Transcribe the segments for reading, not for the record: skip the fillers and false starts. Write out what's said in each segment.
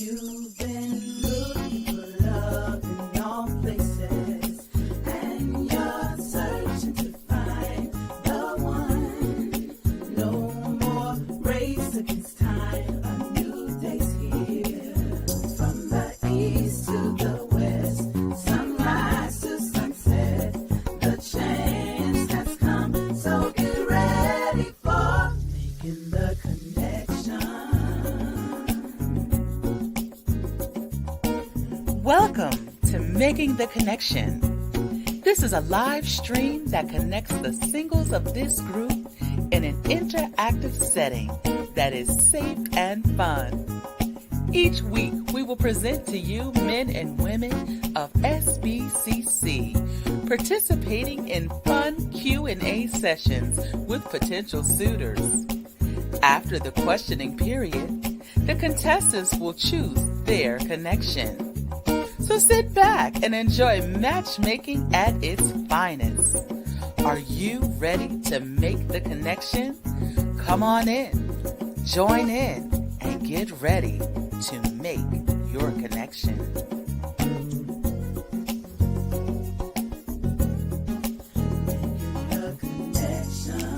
You've been looking for love in all places, and you're searching to find the one. No more race against time, a new day's here. From the east to the west, sunrise to sunset, the chance has come, so get ready for making the connection. Welcome to Making the Connection. This is a live stream that connects the singles of this group in an interactive setting that is safe and fun. Each week, we will present to you men and women of SBCC participating in fun Q&A sessions with potential suitors. After the questioning period, the contestants will choose their connection. So sit back and enjoy matchmaking at its finest. Are you ready to make the connection? Come on in, join in, and get ready to make your connection. The connection.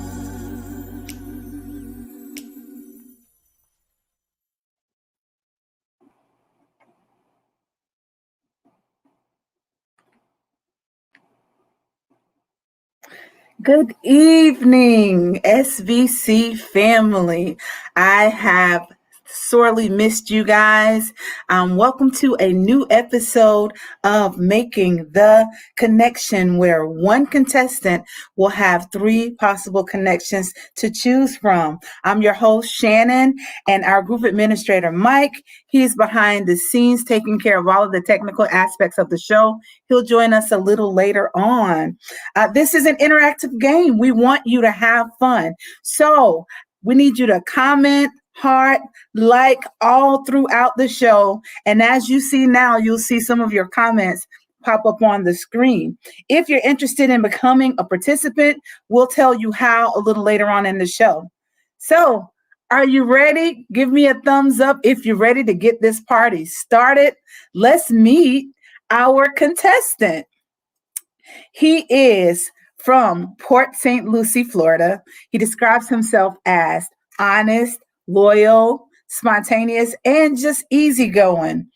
Good evening, SVC family. I have sorely missed you guys. Welcome to a new episode of Making the Connection, where one contestant will have three possible connections to choose from. I'm your host, Shannon, and our group administrator, Mike. He's behind the scenes taking care of all of the technical aspects of the show. He'll join us a little later on. This is an interactive game. We want you to have fun. So we need you to comment, heart, like all throughout the show. And as you see now, you'll see some of your comments pop up on the screen. If you're interested in becoming a participant, we'll tell you how a little later on in the show. So, are you ready? Give me a thumbs up if you're ready to get this party started. Let's meet our contestant. He is from Port St. Lucie, Florida. He describes himself as honest, loyal, spontaneous, and just easygoing.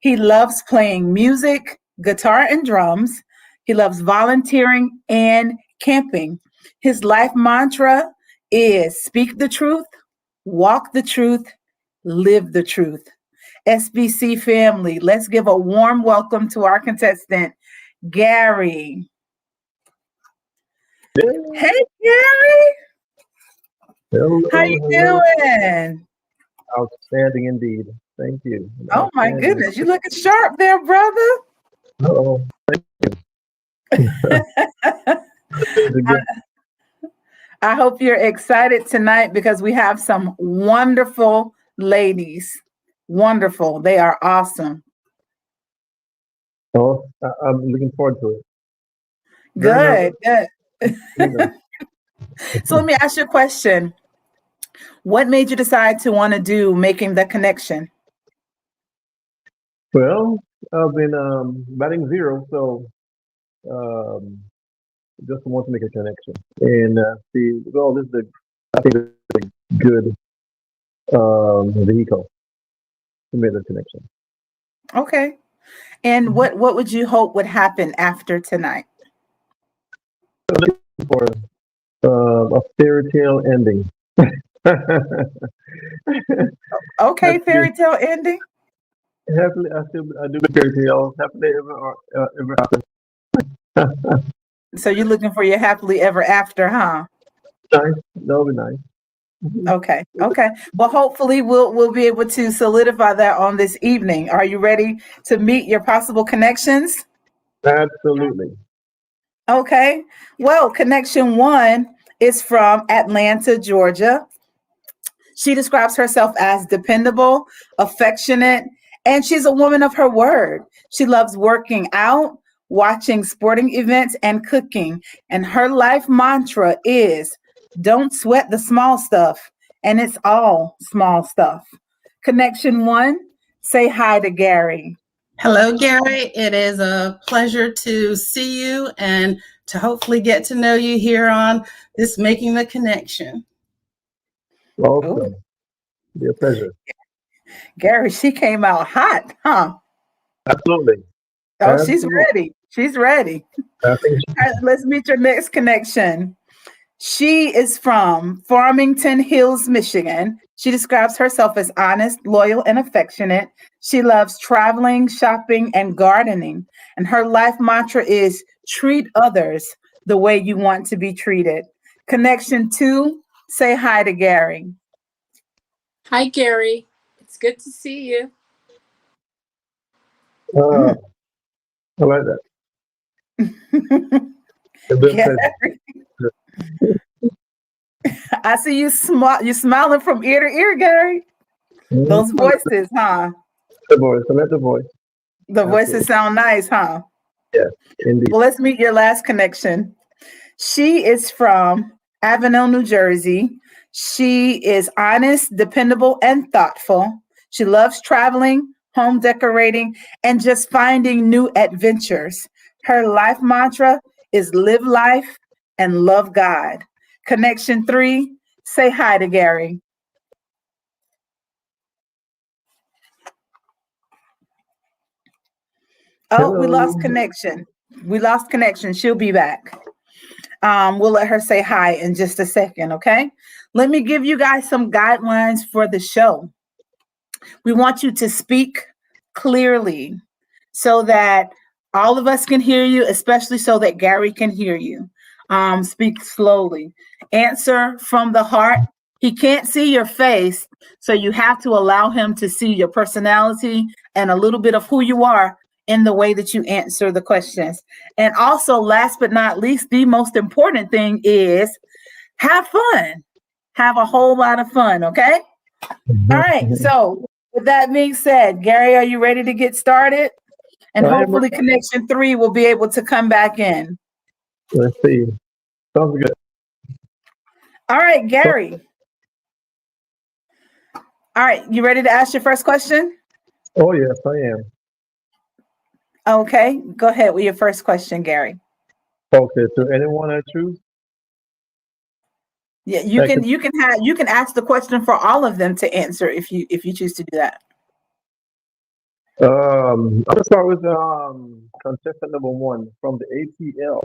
He loves playing music, guitar, and drums. He loves volunteering and camping. His life mantra is speak the truth, walk the truth, live the truth. SBC family, let's give a warm welcome to our contestant, Gary. Hey, Gary. Hello, How you doing? Outstanding indeed. Thank you. Oh my goodness, you looking sharp there, brother. Oh, thank you. I hope you're excited tonight because we have some wonderful ladies. Wonderful. They are awesome. Oh, I'm looking forward to it. Good. Good. So let me ask you a question. What made you decide to want to do Making the Connection? Well, I've been batting zero, so just want to make a connection and see. Well, this is I think it's a good vehicle to make the connection. Okay. And what would you hope would happen after tonight? I'm looking for a fairy tale ending. Okay, fairy tale ending. Happily, I do the fairy tale. Happily ever after. So you're looking for your happily ever after, huh? Nice. That'll be nice. Okay. Well, hopefully we'll be able to solidify that on this evening. Are you ready to meet your possible connections? Absolutely. Okay. Well, connection one is from Atlanta, Georgia. She describes herself as dependable, affectionate, and she's a woman of her word. She loves working out, watching sporting events, and cooking. And her life mantra is don't sweat the small stuff. And it's all small stuff. Connection one, say hi to Gary. Hello, Gary. It is a pleasure to see you and to hopefully get to know you here on this Making the Connection. Oh, Welcome. Be a pleasure. Gary, she came out hot, huh? Absolutely. Oh, she's Absolutely. ready. She's ready. I think All right, let's meet your next connection. She is from Farmington Hills, Michigan. She describes herself as honest, loyal, and affectionate. She loves traveling, shopping, and gardening. And her life mantra is treat others the way you want to be treated. Connection two, say hi to Gary. Hi, Gary. It's good to see you. uh, Mm. I like that. It's been a pleasure. Gary, I see you you smiling from ear to ear, Gary. Mhm. Those voices, huh? The voice. I like the voice. The voices Absolutely. sound nice, huh? Yes, indeed. Well, let's meet your last connection. She is from Avenel, New Jersey. She is honest, dependable, and thoughtful. She loves traveling, home decorating, and just finding new adventures. Her life mantra is live life and love God. Connection three, say hi to Gary. Oh, we lost Hello. connection. We lost connection. She'll be back. We'll let her say hi in just a second, okay? Let me give you guys some guidelines for the show. We want you to speak clearly so that all of us can hear you, especially so that Gary can hear you. Speak slowly. Answer from the heart. He can't see your face, so you have to allow him to see your personality and a little bit of who you are in the way that you answer the questions. And also, last but not least, the most important thing is have fun. Have a whole lot of fun, okay? All Mhm, right. mhm. So, with that being said, Gary, are you ready to get started? And I am hopefully, ready. connection three will be able to come back in. Let's see. Sounds good. All right, Gary. All right. You ready to ask your first question? Oh, yes, I am. Okay. Go ahead with your first question, Gary. Okay, so anyone I choose, Yeah, I can. you can ask the question for all of them to answer if you choose to do that. I'm gonna start with contestant number one from the ATL,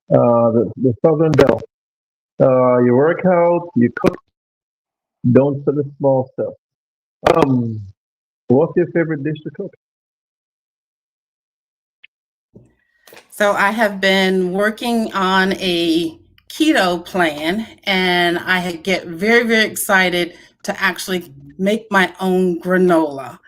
the Southern Belle. You work out, you cook, don't sell the small stuff. Um, what's your favorite dish to cook? So, I have been working on a keto plan and get very, very excited to actually make my own granola.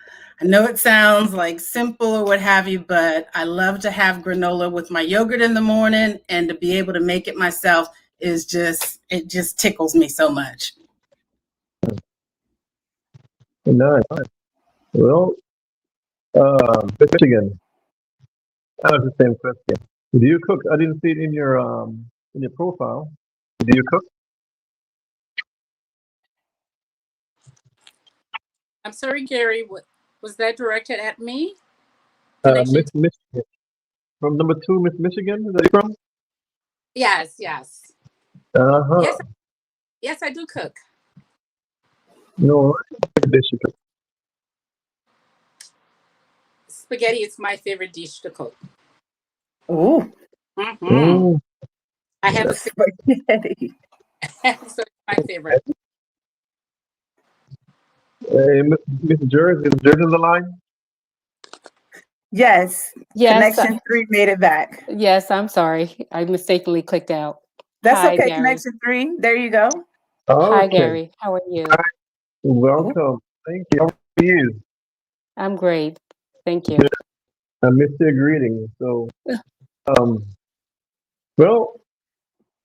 I know it sounds like simple or what have you, but I love to have granola with my yogurt in the morning, and to be able to make it myself is it just tickles me so much. Nice. Well, Michigan. I have the same question. Do you cook? I didn't see it in your profile. Do you cook? I'm sorry, Gary. What was that directed at me? Connection. Miss Michigan. From number two, Miss Michigan. Is that you from? Yes, yes, Uh huh. yes, yes. I do cook No, favorite dish you cook. spaghetti. It's my favorite dish to cook. Ooh, Hmm Mm, I have a spaghetti. so it's my favorite. hey, Miss Jersey. Is Jersey on the line? Yes, Yes, connection three made it back. yes, I'm sorry. I mistakenly clicked out. That's Hi, okay. Gary. Connection three. There you go. Hi, Okay. Gary. How are you? Ooh. Welcome. Thank you. How are you? I'm great. Thank you. I missed your greeting. So, um, well,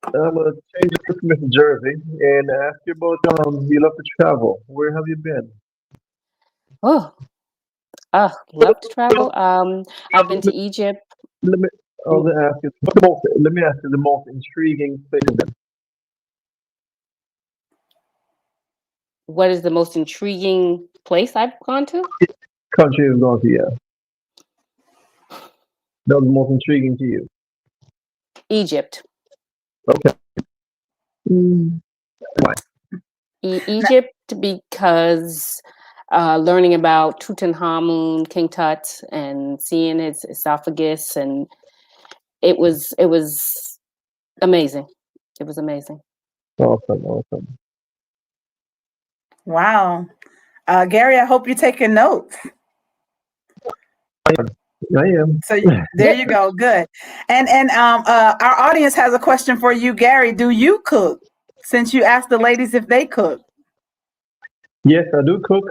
I'm gonna change it to Miss Jersey and ask you about you love to travel. Where have you been? Oh, love to travel. I've been to Egypt. Let me. I'll Mm, ask you. Let me ask you the most intriguing place. What is the most intriguing place I've gone to? Country you've gone to, yeah. That was most intriguing to you. Egypt. Okay. Mm, why? Egypt because learning about Tutankhamun, King Tut, and seeing his esophagus, and it was amazing. It was amazing. Awesome, awesome. Wow. Gary, I hope you're taking notes. I am. I am. So there you go. Good. And our audience has a question for you, Gary. Do you cook? Since you asked the ladies if they cook. Yes, I do cook.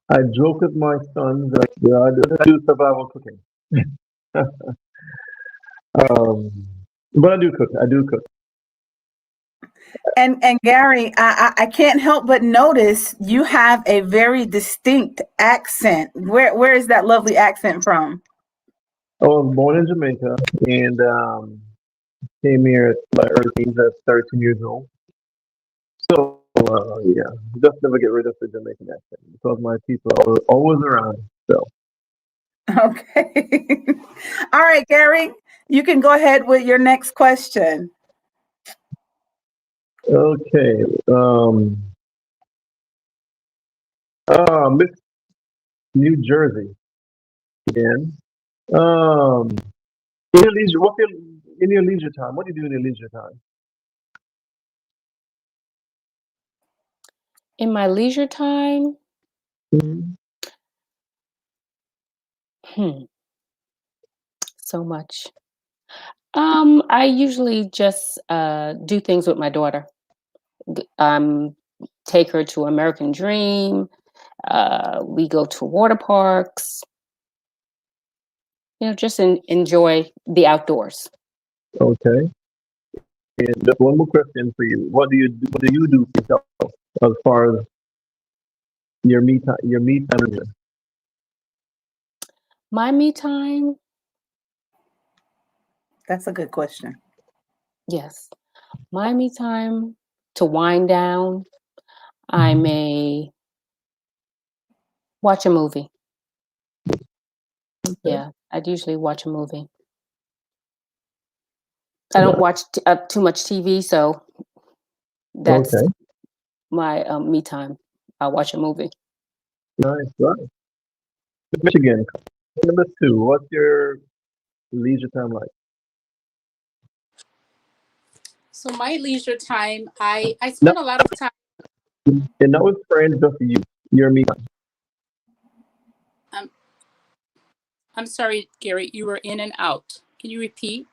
I joke with my son that I do survival cooking. um, but I do cook. I do cook. And Gary, I can't help but notice you have a very distinct accent. Where is that lovely accent from? I was born in Jamaica and came here at my early teens at 13 years old. So, yeah, just never get rid of the Jamaican accent because my people are always around. So, Okay. All right, Gary, you can go ahead with your next question. okay. Miss New Jersey again. Um, in your leisure time? What do you do in your leisure time? In my leisure time, Mhm. hmm, so much. I usually just do things with my daughter. Um, take her to American Dream. We go to water parks. Just enjoy the outdoors. Okay. And just one more question for you. What do you do for yourself as far as your me time? My me time, That's a good question. yes. My me time to wind down. I Mhm. may watch a movie. Okay. Yeah, I'd usually watch a movie. I don't Nice. watch too much TV, so that's Okay. my me time. I'll watch a movie. Nice. Nice. Michigan. Number two. What's your leisure time like? So my leisure time, I No, spend a lot of time. and not with friends, just you. Your me time. Um, I'm sorry, Gary, you were in and out. Can you repeat?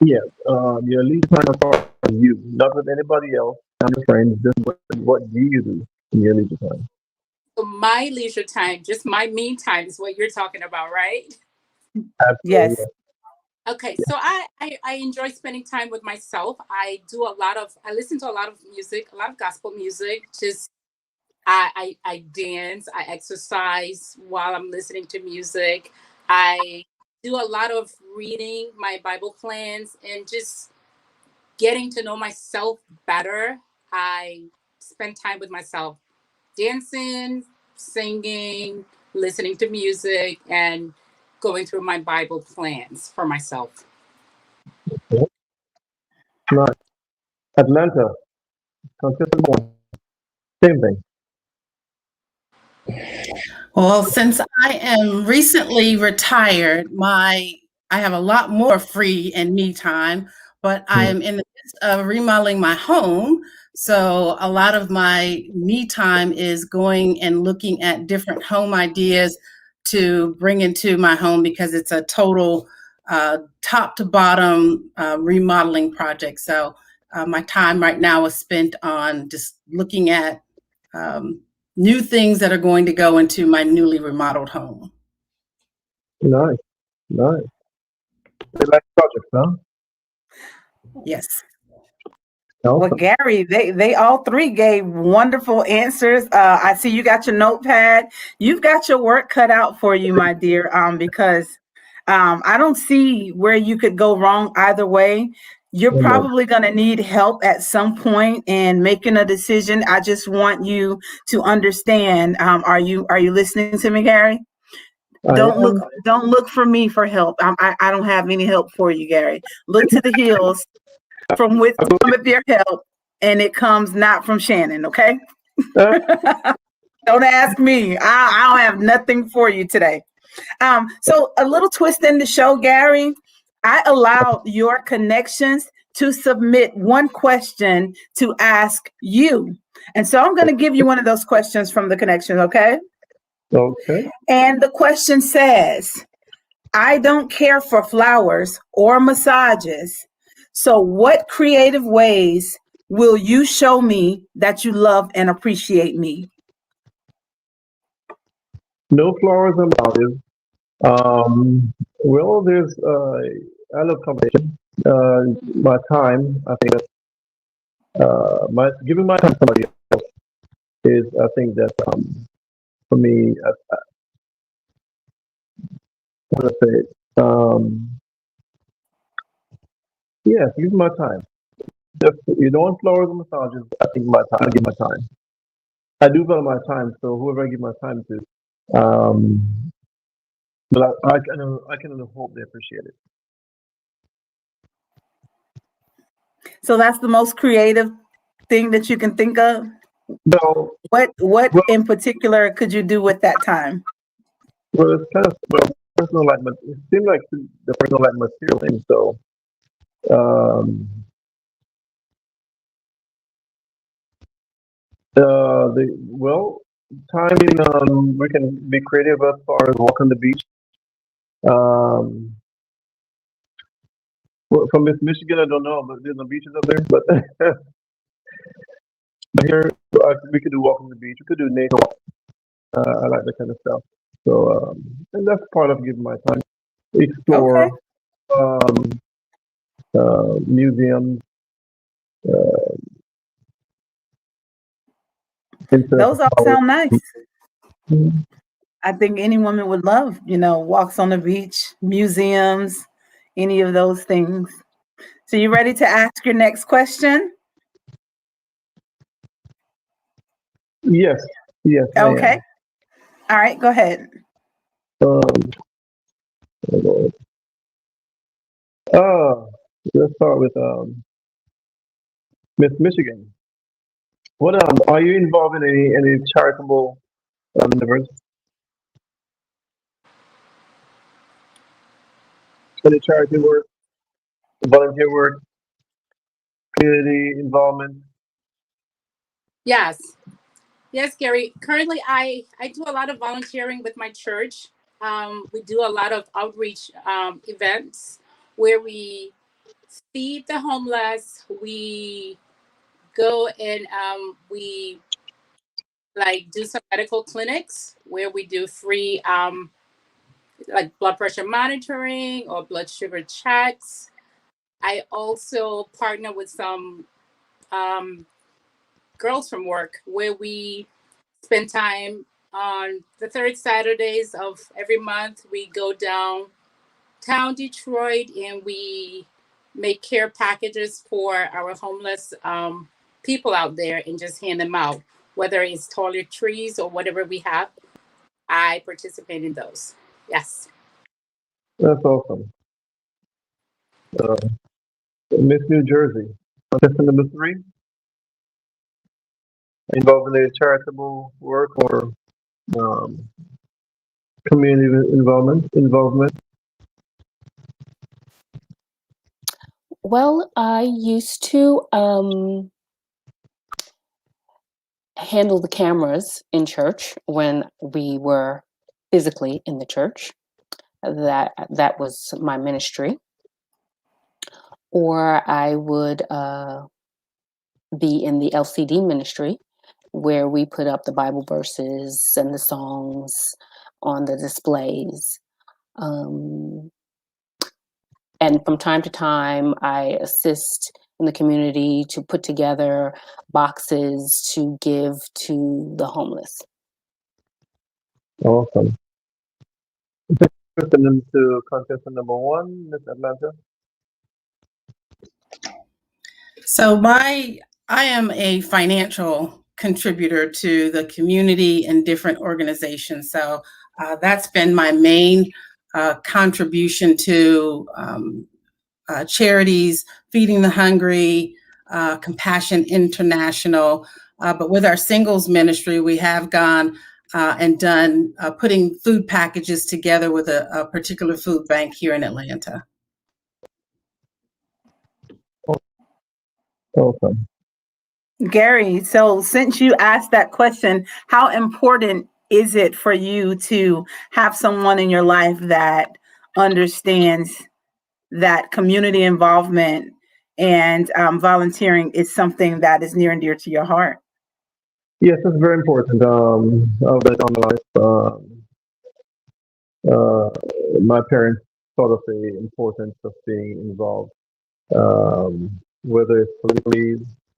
Yeah. Your leisure time as far as you, not with anybody else, not with friends. Just what do you do in your leisure time? So my leisure time, just my me time, is what you're talking about, right? Absolutely. Yes. Okay, so I enjoy spending time with myself. I listen to a lot of music, a lot of gospel music. Just I dance, I exercise while I'm listening to music. I do a lot of reading my Bible plans and just getting to know myself better. I spend time with myself, dancing, singing, listening to music, and going through my Bible plans for myself. Yeah. Nice. Atlanta. Consistent one. Same thing. Well, since I am recently retired, I have a lot more free and me time, but I Mm. am in the midst of remodeling my home. So a lot of my me time is going and looking at different home ideas to bring into my home because it's a total top to bottom remodeling project. So my time right now is spent on just looking at um, new things that are going to go into my newly remodeled home. Nice. Nice. They like projects, huh? Yes. Well, Awesome. Gary, they all three gave wonderful answers. I see you got your notepad. You've got your work cut out for you, my dear, because I don't see where you could go wrong either way. You're Amen. probably going to need help at some point in making a decision. I just want you to understand. Are you listening to me, Gary? I Don't look am. don't look for me for help. I don't have any help for you, Gary. Look to the hills from which cometh your help, and it comes not from Shannon. Okay. Uh, Don't ask me. I don't have nothing for you today. So a little twist in the show, Gary. I allowed your connections to submit one question to ask you. And so I'm going to give you one of those questions from the connections, okay? okay. And the question says, I don't care for flowers or massages. So what creative ways will you show me that you love and appreciate me? No flowers and flowers. Well, I love conversation. My time, I think, giving my time to somebody else is, I think that, for me, what do I say? Yes, giving my time. Just, you don't want flowers and massages. I give my time. I do value my time, so whoever I give my time to, but I can only hope they appreciate it. So that's the most creative thing that you can think of. No, What well, in particular could you do with that time? it's kind of personal, like, but it seems like the personal, like, material thing. So, um, well, timing. We can be creative as far as walk on the beach. Um, well, from Miss Michigan, I don't know, but there's no beaches up there. But here, we could do walk on the beach. We could do nature walk. I like that kind of stuff. So, and that's part of giving my time. Okay. Explore um, museums, uh, into Those all flowers. sound nice. Mhm. I think any woman would love, walks on the beach, museums, any of those things. So you ready to ask your next question? Yes, yes, I Okay. am. All right, go ahead. Um, uh, let's start with Miss Michigan. What are you involved in any charitable endeavors? Any charity work, volunteer work, community involvement? Yes. Yes, Gary. Currently, I do a lot of volunteering with my church. We do a lot of outreach events where we feed the homeless. We go and we like do some medical clinics where we do free like blood pressure monitoring or blood sugar checks. I also partner with some um, girls from work where we spend time on the third Saturdays of every month. We go downtown Detroit and we make care packages for our homeless people out there and just hand them out, whether it's toiletries or whatever we have. I participate in those. Yes. That's awesome. Uh, Miss New Jersey, contestant number three, involved in any charitable work or um, community involvement. Well, I used to handle the cameras in church when we were physically in the church. That was my ministry. Or I would be in the LCD ministry, where we put up the Bible verses and the songs on the displays. Um, and from time to time, I assist in the community to put together boxes to give to the homeless. Awesome. To contestant number one, Miss Atlanta. So I am a financial contributor to the community and different organizations. So that's been my main contribution to charities, Feeding the Hungry, Compassion International. But with our singles ministry, we have gone and done putting food packages together with a particular food bank here in Atlanta. Awesome. Gary, so since you asked that question, how important is it for you to have someone in your life that understands that community involvement and volunteering is something that is near and dear to your heart? Yes, it's very important. I've been on my life. Uh, my parents taught us the importance of being involved, whether it's politically,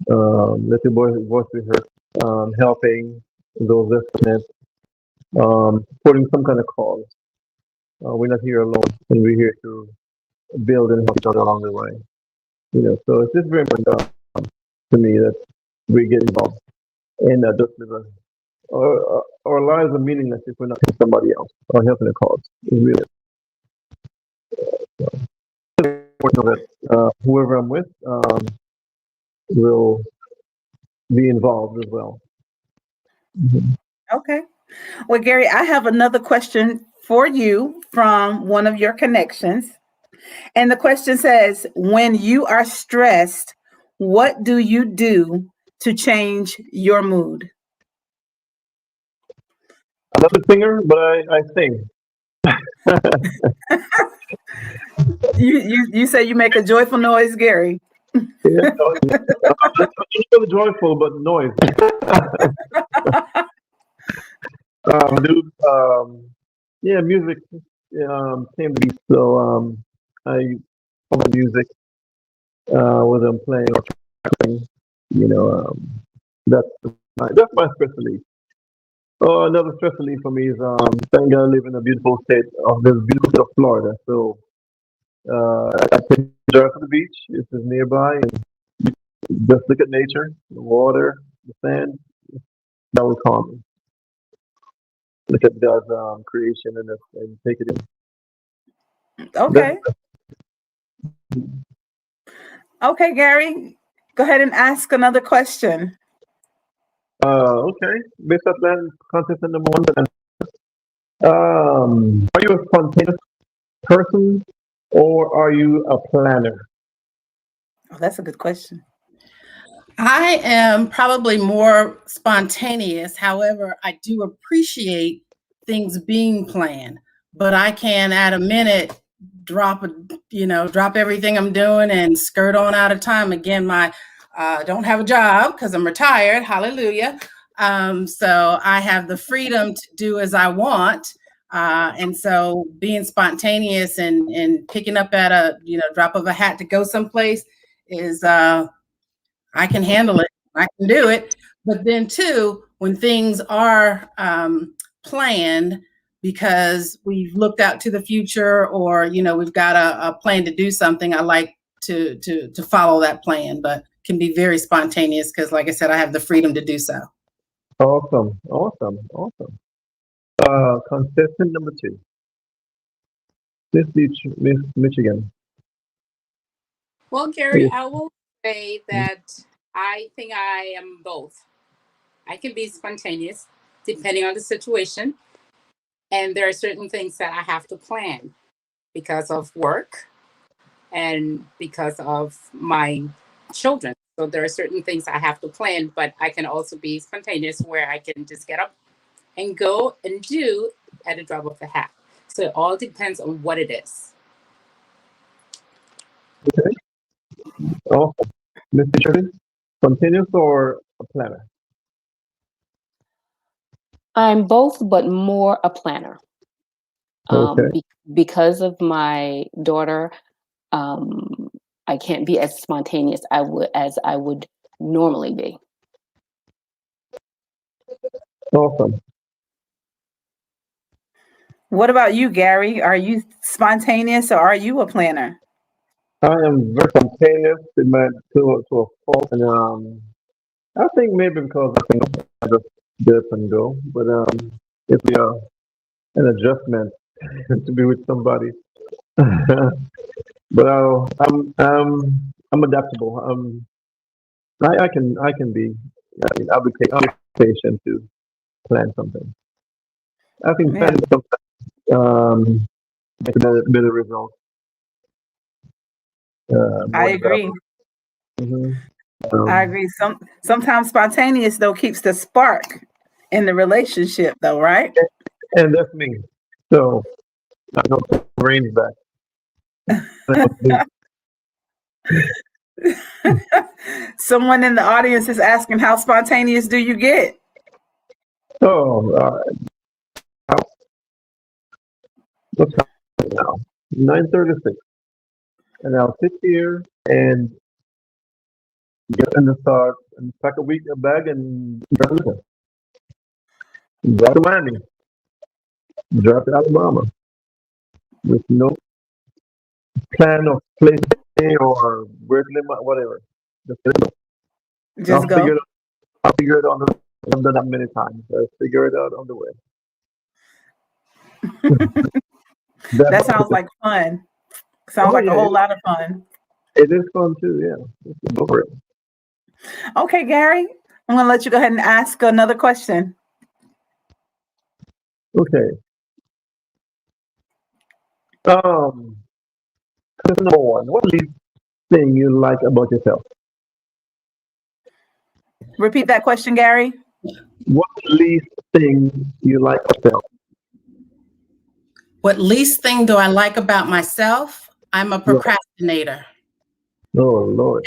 let your voice be heard, helping those less fortunate, supporting some kind of cause. We're not here alone, and we're here to build and help each other along the way. So it's just very important to me that we get involved and just live our lives are meaningless if we're not helping somebody else or helping a cause. It's really important that whoever I'm with will be involved as well. Mhm. Okay. Well, Gary, I have another question for you from one of your connections. And the question says, when you are stressed, what do you do to change your mood? I'm not a singer, but I sing. You say you make a joyful noise, Gary. Yeah, no, not really joyful, but noise. Dude, yeah, music came to me. So I follow music, whether I'm playing or traveling. You know, that's that's my stress relief. Oh, another stress relief for me is thank God I live in a beautiful state of this beautiful state of Florida. So I take drive to the beach. It's just nearby, and just look at nature, the water, the sand. That will calm me. Look at God's creation and take it in. Okay. Okay, Gary, go ahead and ask another question. Okay. Based on that contestant number one, then, are you a spontaneous person or are you a planner? Oh, that's a good question. I am probably more spontaneous. However, I do appreciate things being planned, but I can at a minute drop everything I'm doing and skirt on out of time. Again, my don't have a job because I'm retired. Hallelujah. So I have the freedom to do as I want. And so being spontaneous and picking up at a drop of a hat to go someplace is I can handle it. I can do it. But then too, when things are planned because we've looked out to the future or, we've got a plan to do something, I like to follow that plan, but can be very spontaneous because like I said, I have the freedom to do so. Awesome. Awesome. Awesome. Contestant number two, Miss Michigan. Well, Gary, Yes. I will say that I think I am both. I can be spontaneous depending on the situation. And there are certain things that I have to plan because of work and because of my children. So there are certain things I have to plan, but I can also be spontaneous where I can just get up and go and do at a drop of a hat. So it all depends on what it is. Okay. Awesome. Miss Michigan, spontaneous or a planner? I'm both, but more a planner. Okay. Because of my daughter, I can't be as spontaneous as I would normally be. Awesome. What about you, Gary? Are you spontaneous or are you a planner? I am very spontaneous in my to a fault, and I think maybe because I just get up and go, but it's an adjustment to be with somebody. But I'm adaptable. I can be. I mean, I'll be patient to plan something. I think Yeah, planning something get a better result. I More agree. development. Hmm. I Um, agree. Sometimes spontaneous though keeps the spark in the relationship though, right? and that's me. So I don't take the reins back. Someone in the audience is asking, how spontaneous do you get? So what's happening now? 9:36, and I'll sit here and get in the start and pack a bag and drive to Miami, drive to Alabama with no plan of place to stay or where to live, whatever. Just let it go. Just go. I'll figure it out. I've done that many times. I'll figure it out on the way. That's That how sounds like fun. Sounds oh like a yeah, whole lot of fun. it is fun too. Yeah, let's go for it. Okay, Gary, I'm going to let you go ahead and ask another question. Okay. Um, question number one. What least thing you like about yourself? Repeat that question, Gary. What least thing you like about yourself? What least thing do I like about myself? I'm a Yeah. procrastinator. Oh Lord.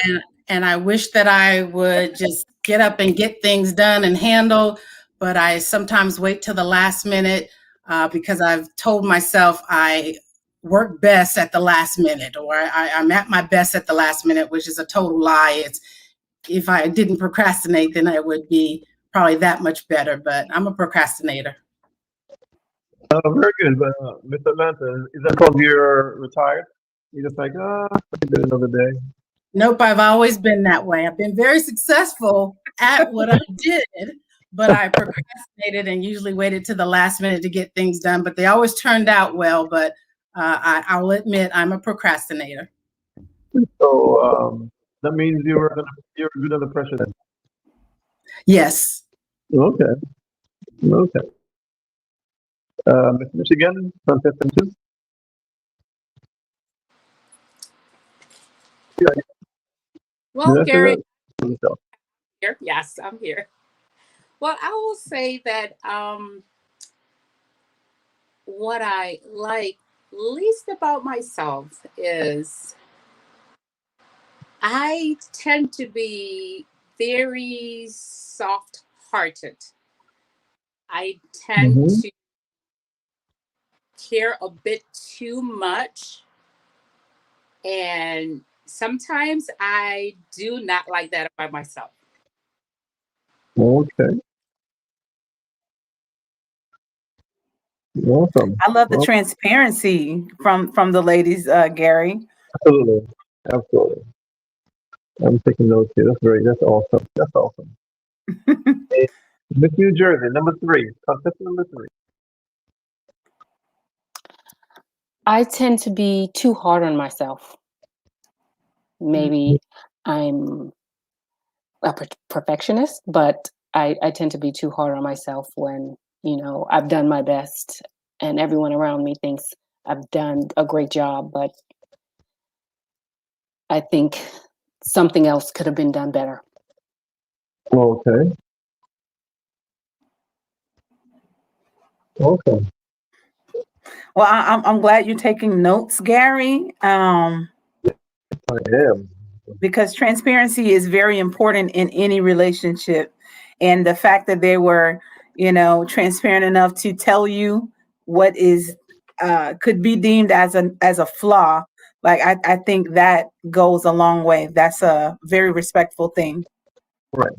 And I wish that I would just get up and get things done and handle, but I sometimes wait till the last minute because I've told myself I work best at the last minute, or I'm at my best at the last minute, which is a total lie. It's if I didn't procrastinate, then I would be probably that much better. But I'm a procrastinator. Very good. But Mr. Manta, is that because you're retired? You're just like, I can do it another day. Nope, I've always been that way. I've been very successful at what I did, but I procrastinated and usually waited to the last minute to get things done. But they always turned out well. But I'll admit I'm a procrastinator. So that means you're good under pressure then. Yes. Okay. Okay. Mr. Michigan, contestant two. Yeah, Well, you answer Gary, that? here. Yes, I'm here. Well, I will say that what I like least about myself is I tend to be very soft hearted. I tend Mm-hmm. to care a bit too much. And sometimes I do not like that about myself. Okay. Awesome. I love the Well, transparency from the ladies, Gary. absolutely. Absolutely. I'm taking notes here. That's great. That's awesome. That's awesome. And Miss New Jersey, number three. Contestant number three. I tend to be too hard on myself. Maybe I'm a perfectionist, but I tend to be too hard on myself when, I've done my best and everyone around me thinks I've done a great job, but I think something else could have been done better. Okay. Awesome. Well, I'm glad you're taking notes, Gary, I am. because transparency is very important in any relationship. And the fact that they were, transparent enough to tell you what is could be deemed as a flaw, like I think that goes a long way. That's a very respectful thing Right.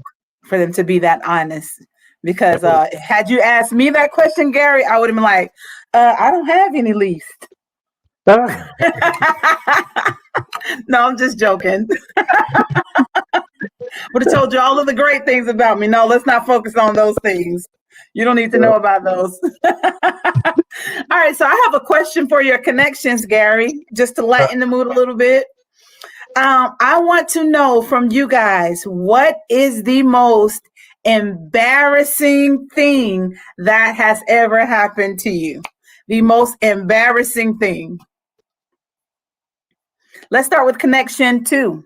for them to be that honest. Because Absolutely. had you asked me that question, Gary, I would have been like, I don't have any least. Ah, No, I'm just joking. Would have told you all of the great things about me. No, let's not focus on those things. You don't need to know about those. All right, so I have a question for your connections, Gary, just to lighten the mood a little bit. I want to know from you guys, what is the most embarrassing thing that has ever happened to you? The most embarrassing thing. Let's start with connection 2.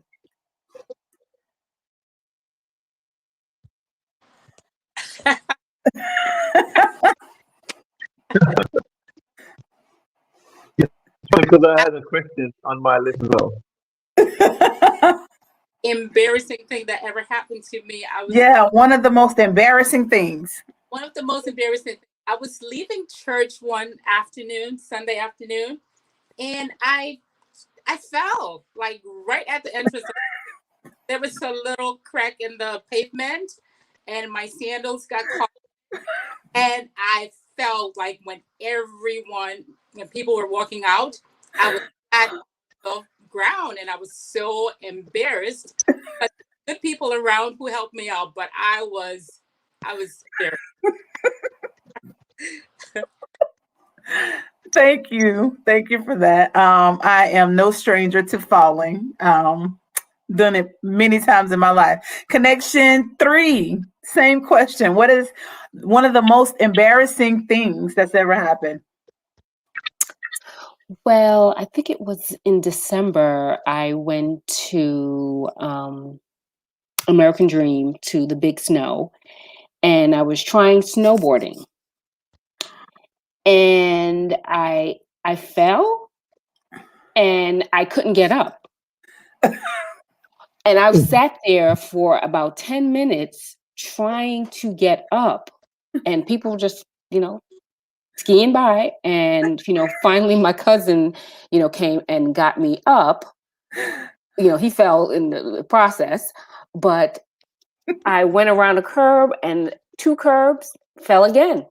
Because I had a question on my list as well. Embarrassing thing that ever happened to me. Yeah, one of the most embarrassing things. One of the most embarrassing. I was leaving church one afternoon, Sunday afternoon, and I fell like right at the entrance. There was a little crack in the pavement, and my sandals got caught. And I felt like when people were walking out, I was at the ground, and I was so embarrassed. But good people around who helped me out, but I was embarrassed. Thank you for that. I am no stranger to falling. Done it many times in my life. Connection 3, same question. What is one of the most embarrassing things that's ever happened? Well, I think it was in December. I went to American Dream to the big snow, and I was trying snowboarding, and I fell, and I couldn't get up, and I sat there for about 10 minutes trying to get up, and people just skiing by, and finally my cousin came and got me up. He fell in the process, but I went around a curb, and 2 curbs, fell again.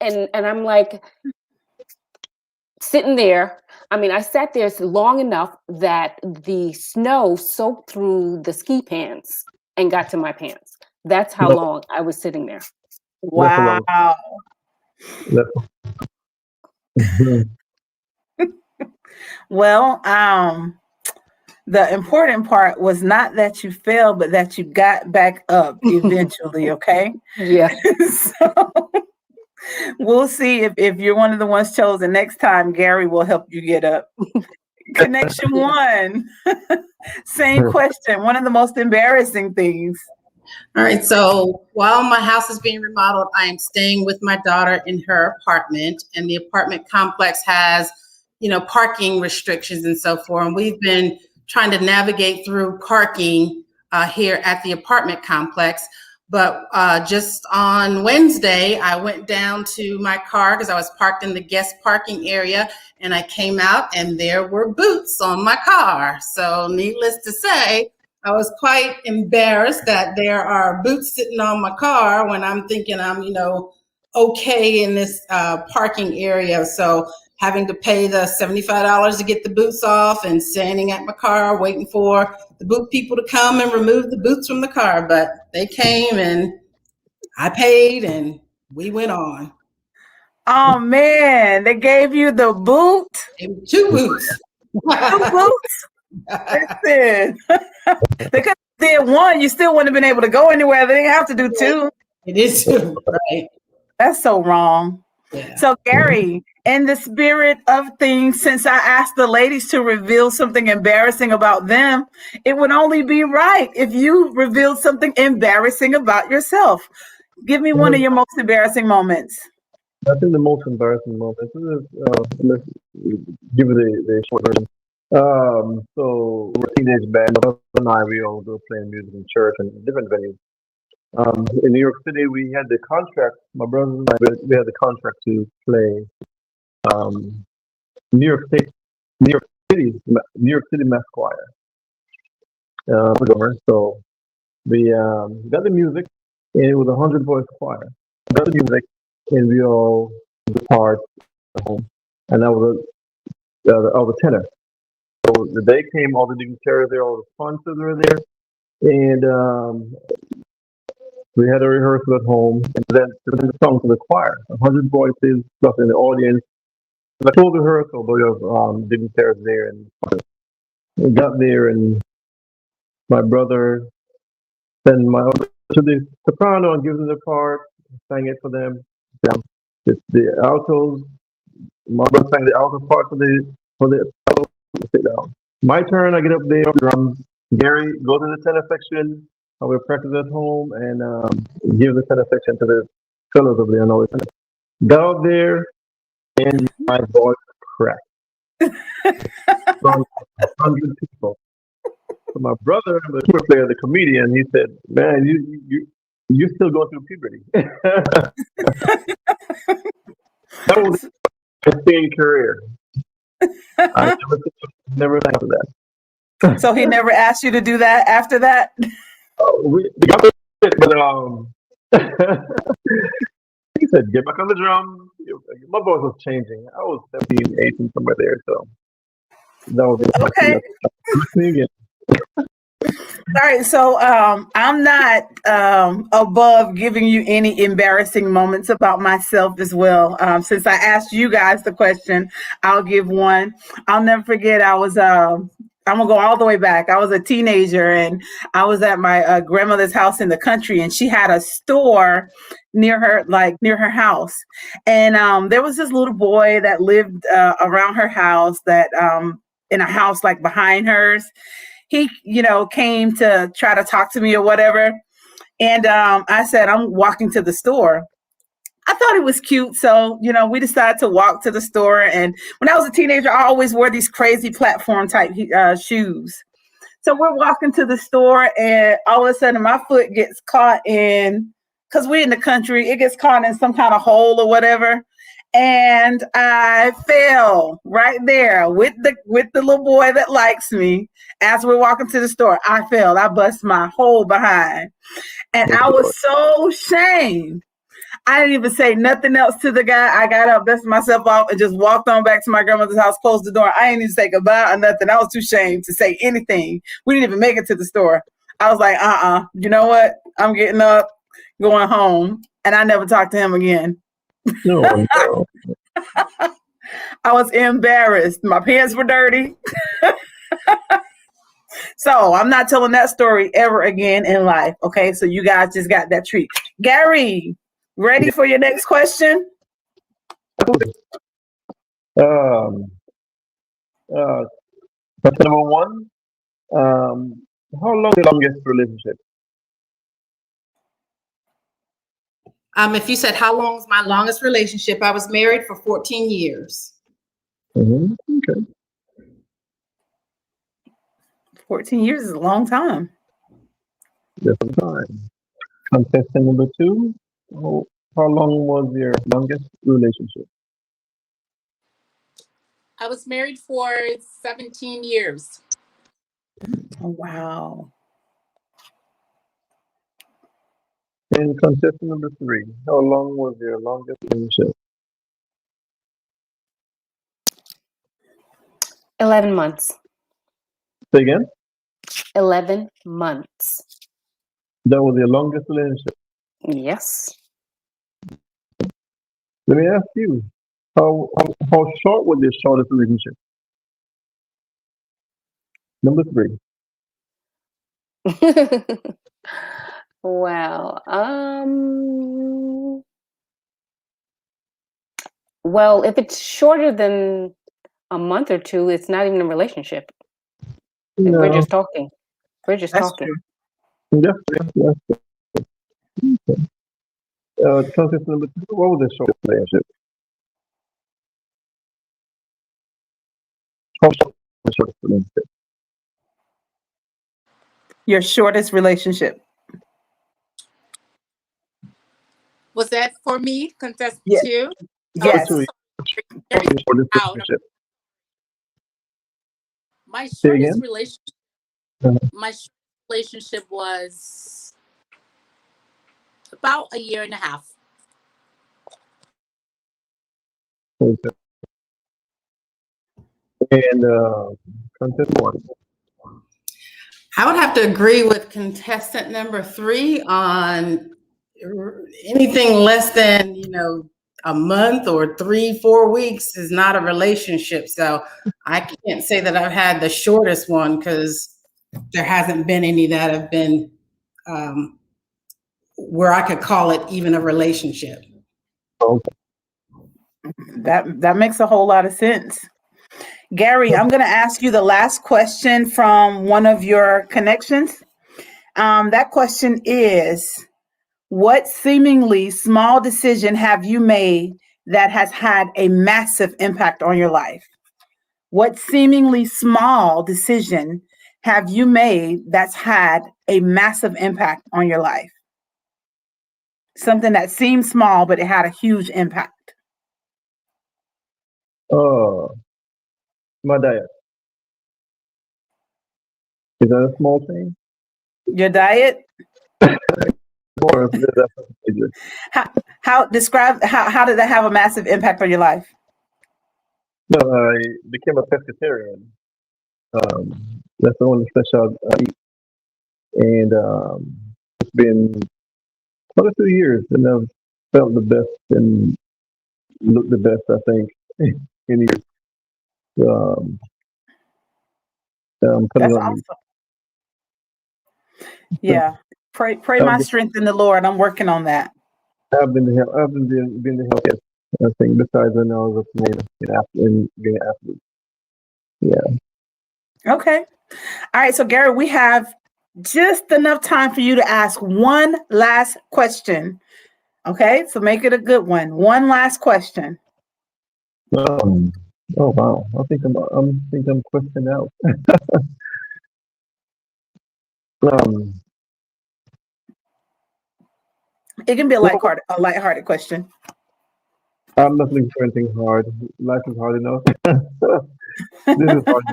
and I'm like sitting there. I mean, I sat there long enough that the snow soaked through the ski pants and got to my pants. That's how long I was sitting there. Wow. Well, the important part was not that you fell, but that you got back up eventually, okay? Yeah. So we'll see if you're one of the ones chosen. Next time, Gary will help you get up. Connection 1. Same question. One of the most embarrassing things. All right. So while my house is being remodeled, I am staying with my daughter in her apartment, and the apartment complex has, parking restrictions and so forth. And we've been trying to navigate through parking here at the apartment complex. But just on Wednesday, I went down to my car because I was parked in the guest parking area, and I came out and there were boots on my car. So needless to say, I was quite embarrassed that there are boots sitting on my car when I'm thinking I'm, okay in this parking area. So having to pay the $75 to get the boots off, and standing at my car waiting for the boot people to come and remove the boots from the car. But they came and I paid and we went on. Oh man, they gave you the boot? 2 boots. 2 boots? Listen. They could have did 1, you still wouldn't have been able to go anywhere. They didn't have to do 2. It is 2, right? That's so wrong. Yeah. So Gary, in the spirit of things, since I asked the ladies to reveal something embarrassing about them, it would only be right if you revealed something embarrassing about yourself. Give me one of your most embarrassing moments. I think the most embarrassing moment. Let's give it the short version. So we're a teenage band. My brother and I, we all go playing music in church and different venues. In New York City, we had the contract. My brother and I, we had the contract to play New York City Mass Choir. So we got the music, and it was 100-voice choir. We got the music, and we all did parts at home, and that was of the tenor. So the day came, all the dignitaries there, all the sponsors were there, and we had a rehearsal at home, and then the song to the choir, 100 voices plus in the audience. The full rehearsal, but we have dignitaries there, and we got there, and my brother sent my other to the soprano and gave them the part, sang it for them. The altos, my brother sang the alto part for the alto. Sit down. My turn. I get up there, drums. Gary goes in the tenor section. I will practice at home and give the tenor section to the fellows over there. And always got out there, and my voice cracked. From 100 people. So my brother, the keyboard player, the comedian, he said, "Man, you still going through puberty." That was a sustained career. I never after that. So he never asked you to do that after that? We got it, but he said, "Get back on the drum." My voice was changing. I was 17, 18, somewhere there. So that was Okay. listening again. All right, so I'm not above giving you any embarrassing moments about myself as well. Since I asked you guys the question, I'll give one. I'll never forget. I'm gonna go all the way back. I was a teenager, and I was at my grandmother's house in the country, and she had a store near her, like near her house. And there was this little boy that lived around her house, that in a house like behind hers. He, came to try to talk to me or whatever. And I said, I'm walking to the store. I thought it was cute. So, we decided to walk to the store. And when I was a teenager, I always wore these crazy platform type shoes. So we're walking to the store, and all of a sudden my foot gets caught in, because we're in the country, it gets caught in some kind of hole or whatever. And I fell right there with the little boy that likes me. As we're walking to the store, I fell. I bust my whole behind. And I was so ashamed. I didn't even say nothing else to the guy. I got up, dusted myself off, and just walked on back to my grandmother's house, closed the door. I didn't even say goodbye or nothing. I was too ashamed to say anything. We didn't even make it to the store. I was like, you know what? I'm getting up, going home. And I never talked to him again. No, no. I was embarrassed. My pants were dirty. So I'm not telling that story ever again in life. Okay, so you guys just got that treat. Gary, ready for your next question? Um, Question number one. How long is the longest relationship? If you said how long is my longest relationship, I was married for 14 years. Okay. 14 years is a long time. Different time. Contestant number two. How long was your longest relationship? I was married for 17 years. Oh, wow. And contestant number three. How long was your longest relationship? 11 months. Say again? 11 months. That was your longest relationship. Yes. Let me ask you, how short was your shortest relationship? Number three. Wow. Well, if it's shorter than a month or two, it's not even a relationship. No. We're just talking. We're just That's talking. true. Yes. Okay. Contestant number two. What was the shortest relationship? How short was the shortest relationship? Your shortest relationship. Was that for me, contestant Yes. two? Yes. Number two. What was your shortest Out. relationship? My Say again? shortest relationship. Uh-huh. My shortest relationship was about a year and a half. Okay. And contestant one. I would have to agree with contestant number 3 on anything less than, a month or 3-4 weeks is not a relationship. So I can't say that I've had the shortest one because there hasn't been any that have been where I could call it even a relationship. Okay. That makes a whole lot of sense. Gary, I'm going to ask you the last question from one of your connections. That question is, what seemingly small decision have you made that has had a massive impact on your life? What seemingly small decision have you made that's had a massive impact on your life? Something that seemed small, but it had a huge impact. My diet. Is that a small thing? Your diet? Or is that major? How did that have a massive impact on your life? No, I became a pescatarian. That's the only fish I eat. And it's been quite a few years, and I've felt the best and looked the best, I think, in years. Um, I'm putting That's on. awesome. Yeah. Pray my strength in the Lord. I'm working on that. I've been the healthiest, I think, besides when I was a player in being an athlete. Yeah. Okay. All right. So, Gary, we have just enough time for you to ask one last question. Okay. So make it a good one. One last question. Oh wow! I'm questioned out. um, It can be a lighthearted question. I'm not looking for anything hard. Life is hard enough. This is hard.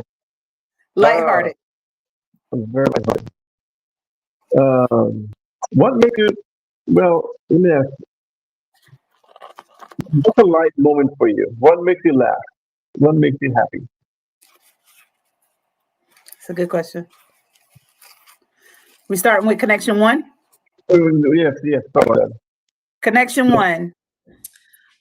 Lighthearted. I'm very lighthearted. What makes you? Well, let me ask. What's a light moment for you? What makes you laugh? What makes you happy? It's a good question. We starting with connection one? Yes. Talk about that. Connection one.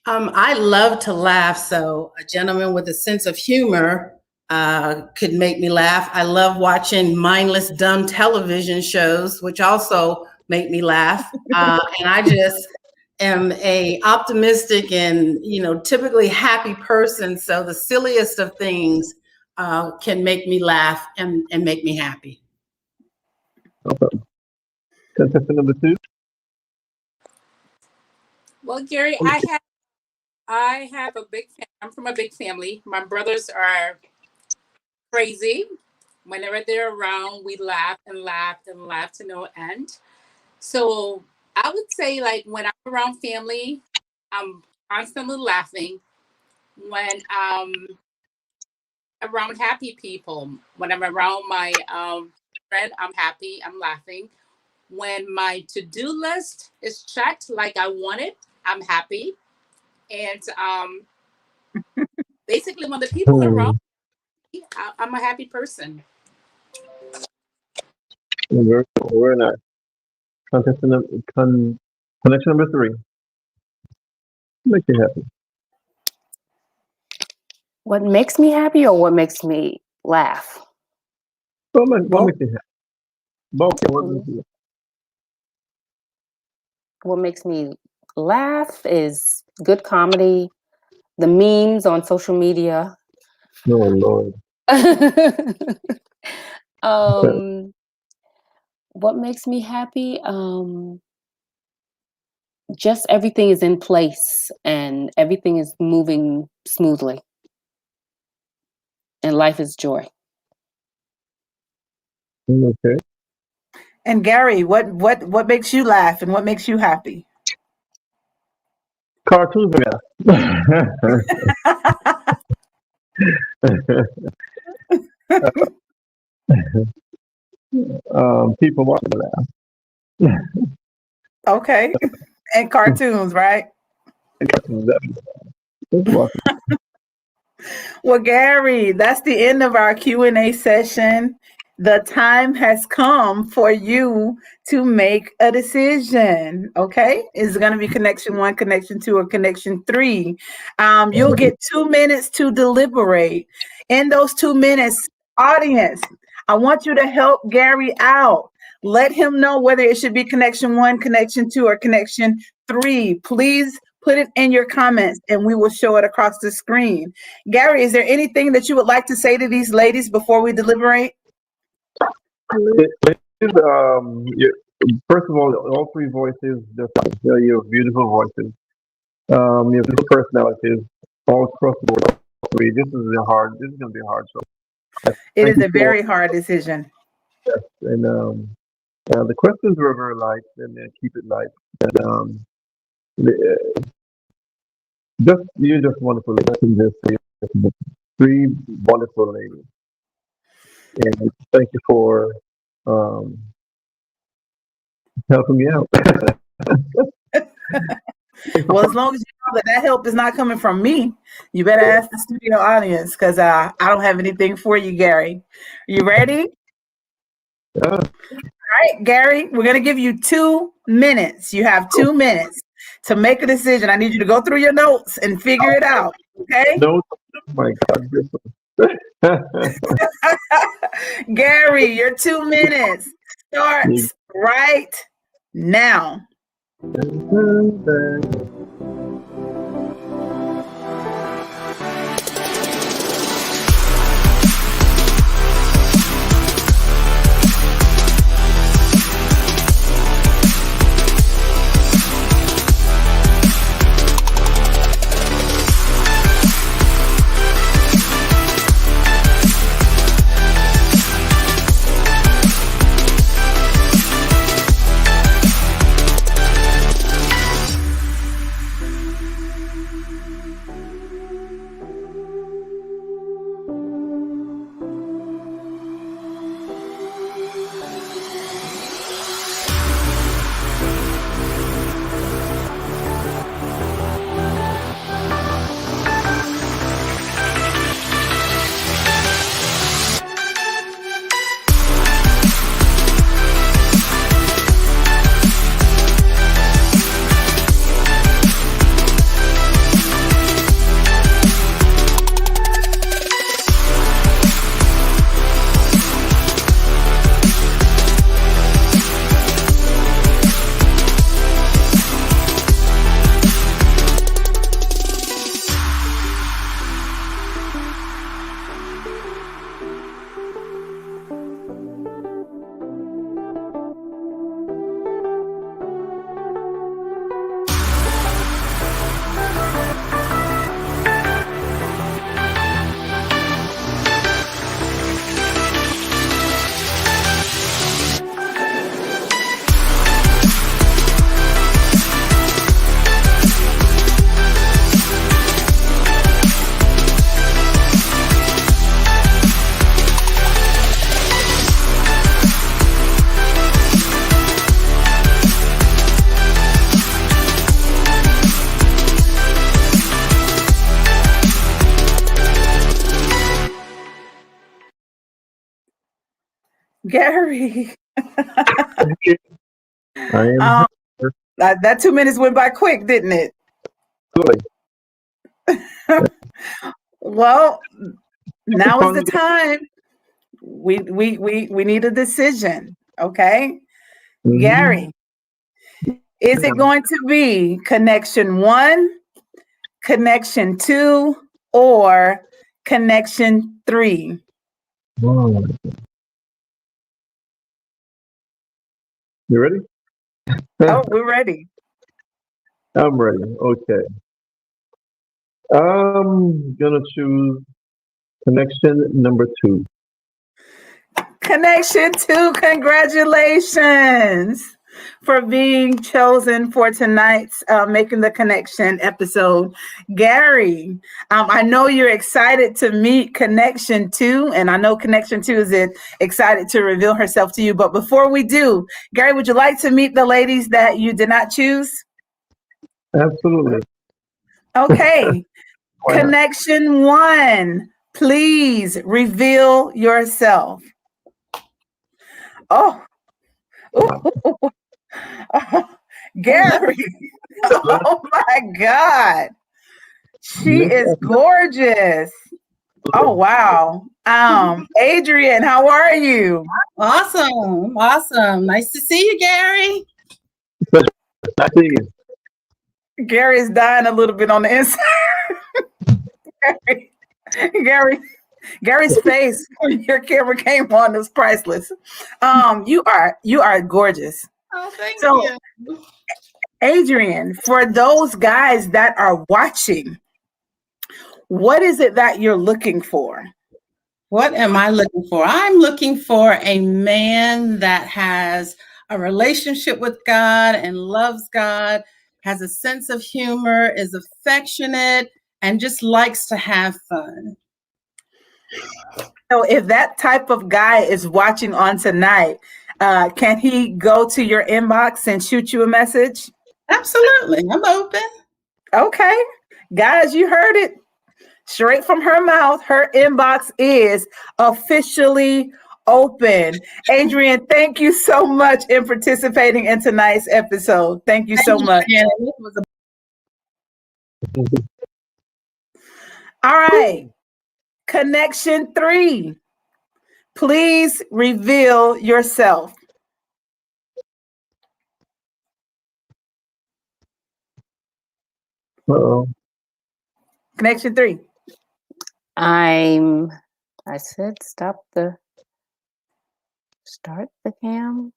I love to laugh, so a gentleman with a sense of humor could make me laugh. I love watching mindless, dumb television shows, which also make me laugh. And I just am a optimistic and typically happy person. So the silliest of things can make me laugh and make me happy. Okay. Contestant number 2. Well, Gary, I have a I'm from a big family. My brothers are crazy. Whenever they're around, we laugh and laugh and laugh to no end. So I would say, like, when I'm around family, I'm constantly laughing. When I'm around happy people, when I'm around my friend, I'm happy, I'm laughing. When my to-do list is checked like I want it, I'm happy. And basically, when the people around me, I'm a happy person. Very nice. Contestant connection number 3. Make you happy. What makes me happy or what makes me laugh? What makes you happy? Both. What makes me laugh is good comedy, the memes on social media. Oh Lord. What makes me happy? Just everything is in place and everything is moving smoothly. And life is joy. Okay. And Gary, what makes you laugh and what makes you happy? Cartoons, yeah. People watching that. Okay. And cartoons, right? Cartoons, that's watching. Well, Gary, that's the end of our Q&A session. The time has come for you to make a decision. Okay, is it going to be connection 1, connection 2, or connection 3? You'll get 2 minutes to deliberate. In those 2 minutes, audience, I want you to help Gary out. Let him know whether it should be connection 1, connection 2, or connection 3. Please put it in your comments and we will show it across the screen. Gary, is there anything that you would like to say to these ladies before we deliberate? First of all 3 voices, your beautiful voices, your beautiful personalities, all across the board. All 3. This is going to be a hard show. It is a very hard decision. Yes, and the questions were very light, and keep it light. And you're just wonderful. I can just say 3 wonderful ladies, and thank you for helping me out. Well, as long as you know that help is not coming from me, you better ask the studio audience because I don't have anything for you, Gary. You ready? Yeah. All right, Gary, we're going to give you 2 minutes. You have 2 minutes to make a decision. I need you to go through your notes and figure it out. Okay? Notes? Oh my God. Gary, your 2 minutes starts right now. Gary. That 2 minutes went by quick, didn't it? Good. Well, now is the time. We need a decision. Okay. Mm-hmm. Gary, is it going to be connection 1, connection 2, or connection 3? Wow. You ready? Oh, we're ready. I'm ready. Okay. I'm gonna choose connection number 2. Connection 2, congratulations for being chosen for tonight's Making the Connection episode. Gary, I know you're excited to meet Connection 2, and I know Connection 2 is excited to reveal herself to you. But before we do, Gary, would you like to meet the ladies that you did not choose? Absolutely. Okay. Why not? Connection 1. Please reveal yourself. Oh, ooh, Gary. Oh my God. She is gorgeous. Oh wow. Adrian, how are you? Awesome. Awesome. Nice to see you, Gary. I see you. Gary's dying a little bit on the inside. Gary, Gary's face when your camera came on was priceless. You are gorgeous. Oh, thank So, you. Adrian, for those guys that are watching, what is it that you're looking for? What am I looking for? I'm looking for a man that has a relationship with God and loves God, has a sense of humor, is affectionate, and just likes to have fun. So, if that type of guy is watching on tonight, can he go to your inbox and shoot you a message? Absolutely. I'm open. Okay. Guys, you heard it straight from her mouth. Her inbox is officially open. Adrian, thank you so much in participating in tonight's episode. Thank you so much. Shannon. It was a All right. Connection 3. Please reveal yourself. Uh-oh. Connection 3. I said start the cam.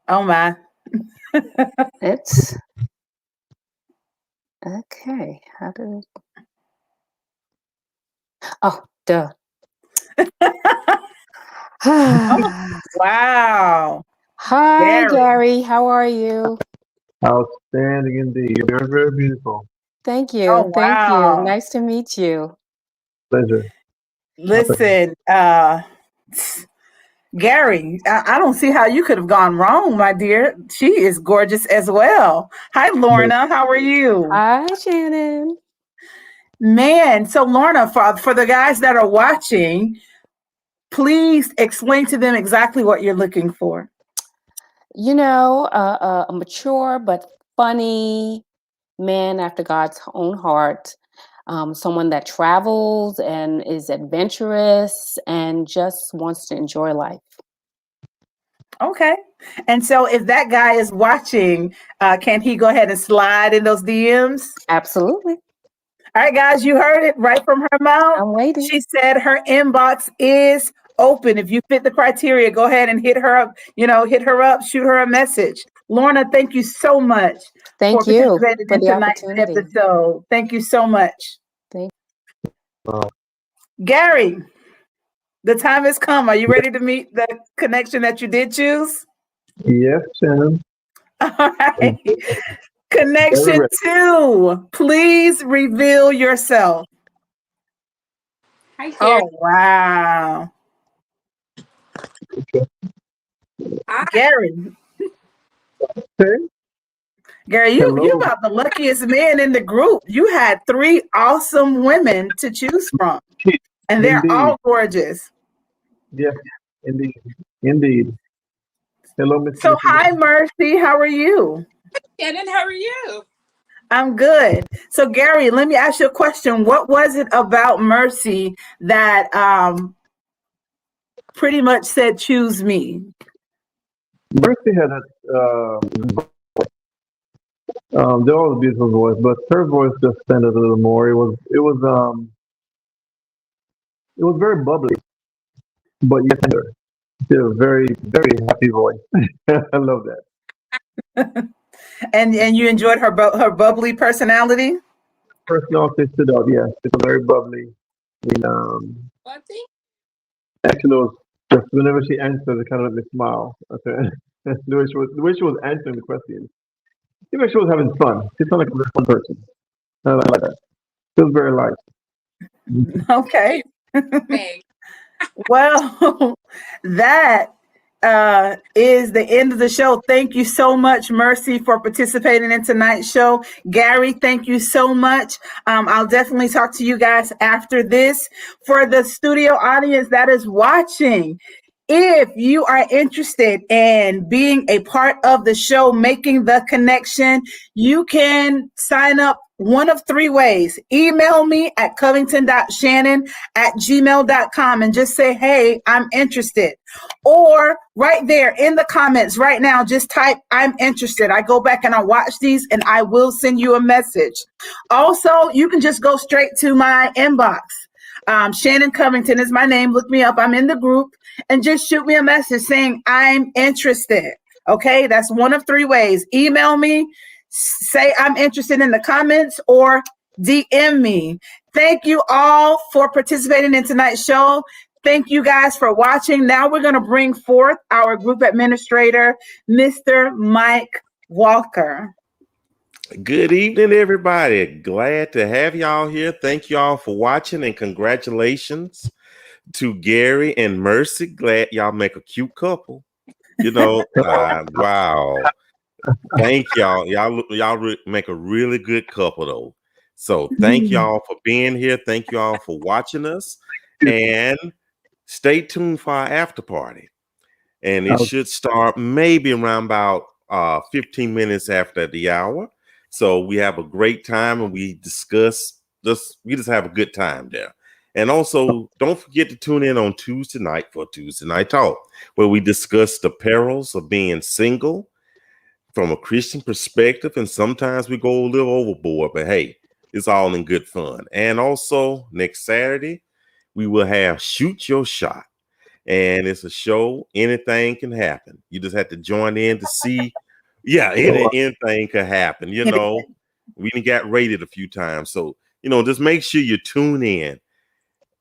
Oh my. It's okay. How did Oh, duh. Wow. Hi, Gary. Gary. How are you? Outstanding indeed. You're very, very beautiful. Thank you. Oh Thank you. wow. Nice to meet you. Pleasure. Listen, Gary, I don't see how you could have gone wrong, my dear. She is gorgeous as well. Hi, Lorna. How are you? Hi, Shannon. Man, so Lorna, for the guys that are watching, please explain to them exactly what you're looking for. You know, a mature but funny man after God's own heart. Someone that travels and is adventurous and just wants to enjoy life. Okay. And so if that guy is watching, can he go ahead and slide in those DMs? Absolutely. All right, guys, you heard it right from her mouth. I'm waiting. She said her inbox is open. If you fit the criteria, go ahead and hit her up, shoot her a message. Lorna, thank you so much for Thank you participating for in the tonight's opportunity. episode. Thank you so much. Thank Gary, the time has come. Are you ready to meet the connection that you did choose? Yes, Shannon. All right. Connection 2. Please reveal yourself. Hi, Gary. Oh, wow. Hi. Gary. Okay. Gary, you Hello. about the luckiest man in the group. You had 3 awesome women to choose from, and they're Indeed. all gorgeous. Yes, indeed. Indeed. Hello, Miss So, Miss- hi, Mercy. How are you? Shannon, how are you? I'm good. So, Gary, let me ask you a question. What was it about Mercy that pretty much said, choose me? Mercy had they're all a beautiful voice, but her voice just stands a little more. It was very bubbly, but yet tender. She had a very, very happy voice. I love that. And you enjoyed her bubbly personality? Personality stood out, yes. It was very bubbly. And One thing. actually, it was just whenever she answered, it kind of made me smile. Okay. The way she was answering the questions. Even like she was having fun. She sounded like a fun person. I like that. It was very light. Okay. Meg. Well, that is the end of the show. Thank you so much, Mercy, for participating in tonight's show. Gary, thank you so much. I'll definitely talk to you guys after this. For the studio audience that is watching, if you are interested in being a part of the show, Making the Connection, you can sign up one of three ways. Email me at covington.shannon@gmail.com and just say, hey, I'm interested. Or right there in the comments right now, just type, I'm interested. I go back and I watch these and I will send you a message. Also, you can just go straight to my inbox. Shannon Covington is my name. Look me up. I'm in the group, and just shoot me a message saying I'm interested. Okay, that's one of three ways. Email me, say I'm interested in the comments, or DM me. Thank you all for participating in tonight's show. Thank you guys for watching. Now we're going to bring forth our group administrator, Mr. Mike Walker. Good evening, everybody. Glad to have y'all here. Thank y'all for watching, and congratulations to Gary and Mercy. Glad y'all make a cute couple. Wow. Thank y'all. Y'all make a really good couple, though. So thank y'all for being here. Thank y'all for watching us, and stay tuned for our after party. And it should start maybe around about 15 minutes after the hour. So we have a great time, and we discuss this. We just have a good time there. And also, don't forget to tune in on Tuesday night for Tuesday Night Talk, where we discuss the perils of being single from a Christian perspective. And sometimes we go a little overboard, but hey, it's all in good fun. And also, next Saturday, we will have Shoot Your Shot. And it's a show. Anything can happen. You just have to join in to see. Yeah, anything could happen. We got rated a few times. So, just make sure you tune in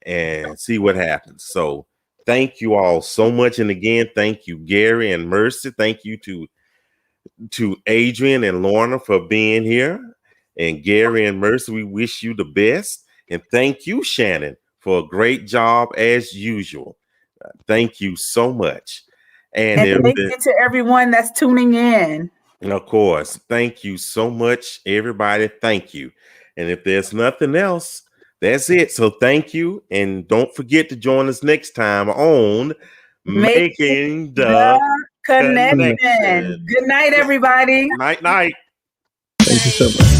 and see what happens. So thank you all so much. And again, thank you, Gary and Mercy. Thank you to Adrian and Lorna for being here. And Gary and Mercy, we wish you the best. And thank you, Shannon, for a great job as usual. Thank you so much. And thank you to everyone that's tuning in. And of course, thank you so much, everybody. Thank you. And if there's nothing else, that's it. So thank you. And don't forget to join us next time on Making the Connection. Good night, everybody. Night. Thank you so much.